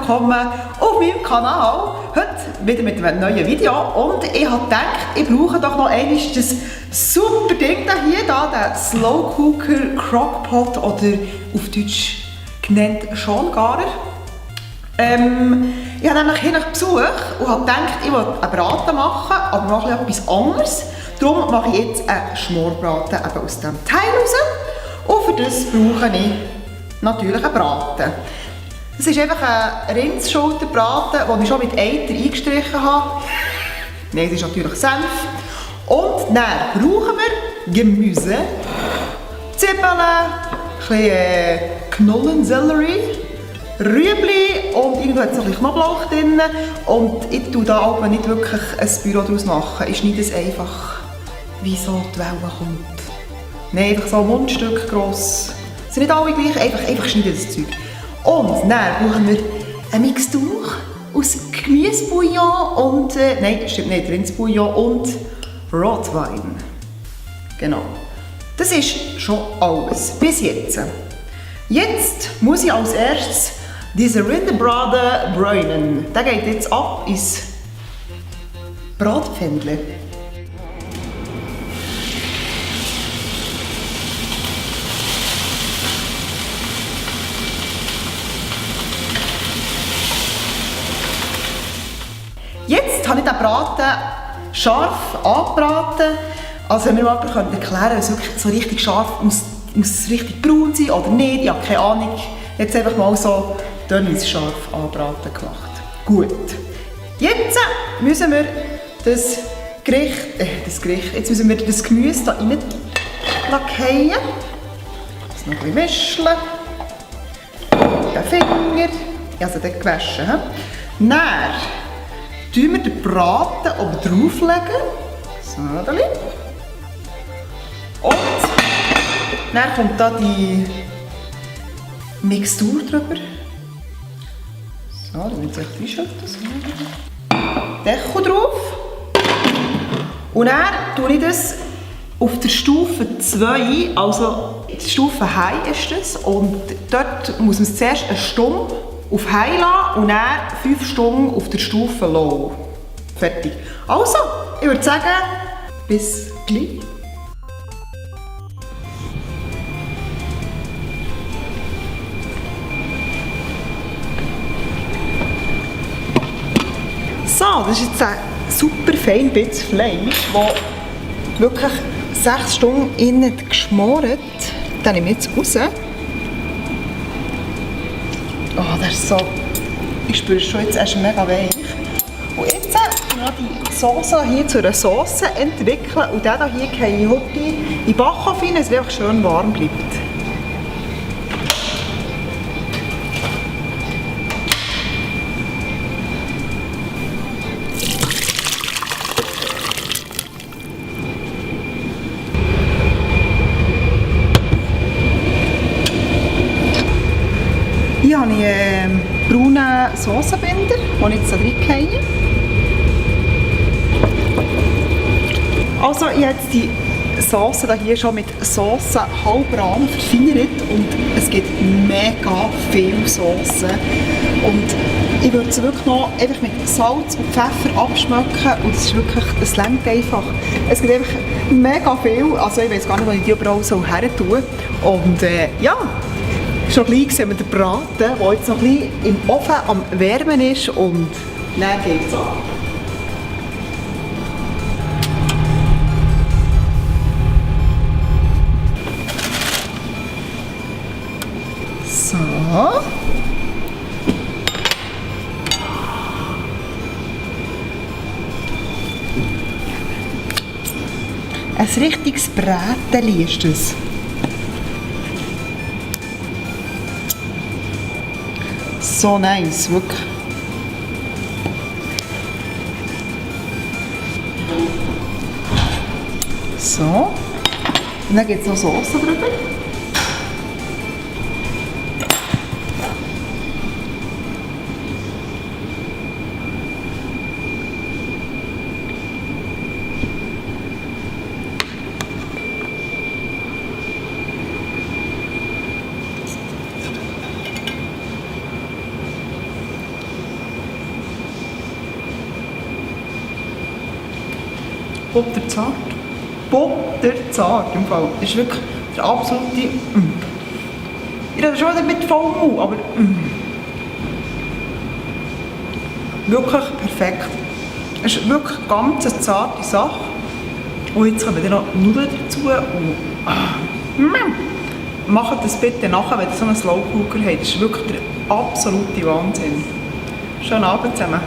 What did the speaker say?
willkommen auf meinem Kanal. Heute wieder mit einem neuen Video und ich habe gedacht, ich brauche doch noch einmal das super Ding hier, den Slow Cooker Crockpot oder auf Deutsch genannt Schongarer. Ich habe nämlich hier nach Besuch und habe gedacht, ich will einen Braten machen, aber noch etwas anderes. Darum mache ich jetzt einen Schmorbraten eben aus diesem Teil raus. Und für das brauche ich natürlich einen Braten. Es ist einfach ein Rindsschulterbraten, den ich schon mit Eiter eingestrichen habe. Nein, es ist natürlich Senf. Und dann brauchen wir Gemüse, Zwiebeln, ein bisschen Knollensellerie, Rüebli und irgendwo hat es noch ein bisschen Knoblauch drin. Und ich tue da aber nicht wirklich ein Büro daraus machen. Ich schneide es einfach, wie so die Welle kommt. Nein, einfach so ein Mundstück gross. Es sind nicht alle gleich, einfach schneiden das Zeug. Und dann brauchen wir eine Mixtur aus Gemüsebouillon und, nein, das stimmt nicht, Rindsbouillon und Rotwein. Genau. Das ist schon alles. Bis jetzt. Jetzt muss ich als erstes diesen Rinderbraten bräunen. Der geht jetzt ab ins Bratpfännchen. Jetzt habe ich den Braten scharf angebraten. Also wenn mir jemand erklären könnte, es wirklich so richtig scharf muss es richtig braun sein oder nicht, ich habe keine Ahnung. Jetzt einfach mal so scharf angebraten gemacht. Gut. Jetzt müssen wir jetzt müssen wir das Gemüse hier rein lackieren. Das noch ein bisschen mischen. Den Finger. Also den gewaschen. Dann tun wir den Braten oben drauflegen. So, und dann kommt da die Mixtur drüber. So, dann wird es echt einschütten. Deckel drauf. Und dann tue ich das auf der Stufe 2, also die Stufe High ist das. Und dort muss man es zuerst eine Stunde auf High lassen und dann 5 Stunden auf der Stufe Low. Fertig. Also, ich würde sagen, bis gleich. So, das ist jetzt ein super fein bisschen Fleisch, das wirklich 6 Stunden innen geschmort. Den nehme ich jetzt raus. Oh, das ist so, ich spüre es schon, jetzt ist mega weich. Und jetzt kann ich die Sauce hier zu einer Sauce entwickeln und den hier gehe ich heute in den Backofen rein, dass es einfach schön warm bleibt. Hier habe ich einen braunen Saucenbinder, den ich jetzt da reingehe. Also ich habe jetzt die Sauce hier schon mit Sauce halbrahm verfeinert und es gibt mega viel Sauce. Und ich würde sie wirklich noch einfach mit Salz und Pfeffer abschmecken und es ist wirklich, es reicht einfach. Es gibt einfach mega viel, also ich weiß gar nicht, wo ich die überall so her tue. Und ja. Schon gleich sehen wir den Braten, der jetzt noch ein bisschen im Ofen am Wärmen ist und dann geht es an. So. Ein richtiges Brätchen ist das. So nice, wirklich. So. Und dann gibt es noch Sauce drüber. butterzart. Butterzart im Fall. Das ist wirklich der absolute... Ich rede schon wieder mit vollem Mund, aber... Wirklich perfekt. Es ist wirklich eine ganz zarte Sache. Und jetzt kommen dann noch Nudeln dazu. Macht das bitte nachher, wenn ihr so einen Slow Cooker habt. Das ist wirklich der absolute Wahnsinn. Schönen Abend zusammen.